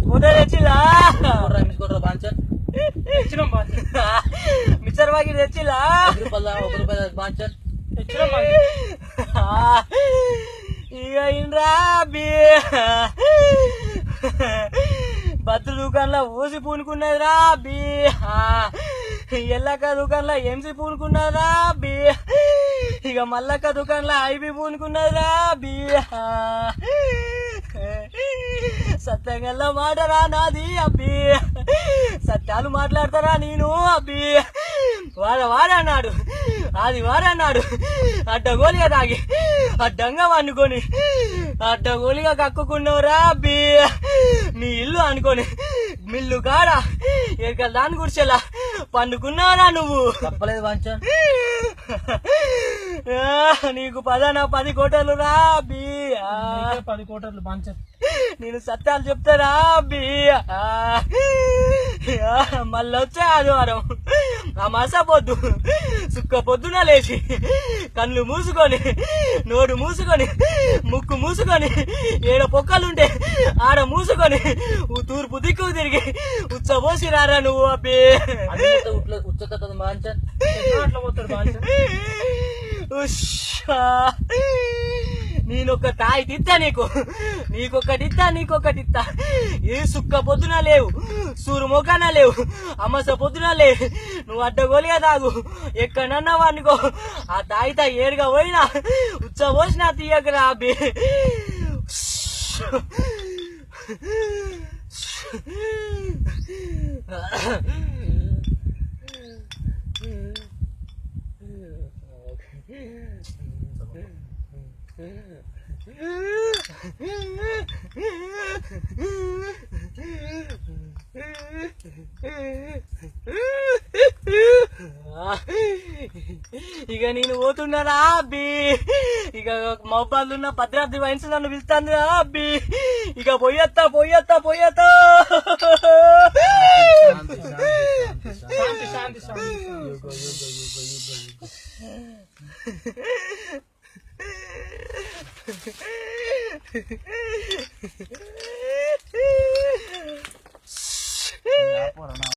photo తెచ్చిలా బాంచర్ తెచ్చినాం mixer బాకి తెచ్చిలా ₹1 బాంచర్ తెచ్చినాం ఇక ఇంద్రా బి బత్తు దుకాణంలో ఊసి పూనుకున్నదిరా బి ఎల్లక్క దుకాణంలో ఎంసి పూనుకున్నదిరా బి ఇక మల్లక్క దుకాణంలో ఐబి పూనుకున్నదిరా బి సత్యంగా మాటరా నాది అబ్బి సత్యాలు మాట్లాడతారా నేను అబ్బి వాడన్నాడు అది వాడన్నాడు అడ్డగోలిగా తాగి అడ్డంగా వండుకొని అడ్డగోలిగా కక్కుకున్నావురా అబ్బి నీ ఇల్లు అనుకొని మిల్లు కాడ ఎక్కడ దాని గుడిచెలా పండుకున్నావురా నువ్వు తప్పలేదు బాంచర్ నీకు 10 కోటలు రా అబ్బి 10 కోటర్లు బాంచర్ నేను సత్యాలు చెప్తారా అబ్బి మళ్ళీ వచ్చే ఆదివారం ఆ మసా పొద్దు సుక్క పొద్దున లేచి కళ్ళు మూసుకొని నోరు మూసుకొని ముక్కు మూసుకొని ఏడ పొక్కలుంటే ఆడ మూసుకొని తూర్పు దిక్కు తిరిగి ఉచ్చబోసి రారా నువ్వు అబ్బి ఉచ్చకత బాంచర్ అట్లా పోతాడు బాంచర్ నేనొక తాయి తిత్తా నీకొకటిత్తా ఏ సుక్క పొద్దున లేవు సూరు మొక్కన లేవు అమ్మస పొద్దున లేవు నువ్వు అడ్డగోలిగా తాగు ఎక్కడన్నా అనుకో ఆ తాయితా ఏడుగా పోయినా ఉచ్చబోసినా తీయకరా అబ్బి ఇక నేను పోతున్నారా అబ్బి ఇక మొబైల్ భద్రాద్రి వైన్స్ నన్ను పిలుస్తాను అబ్బి ఇక పోయొత్తా శాంతి శాంతి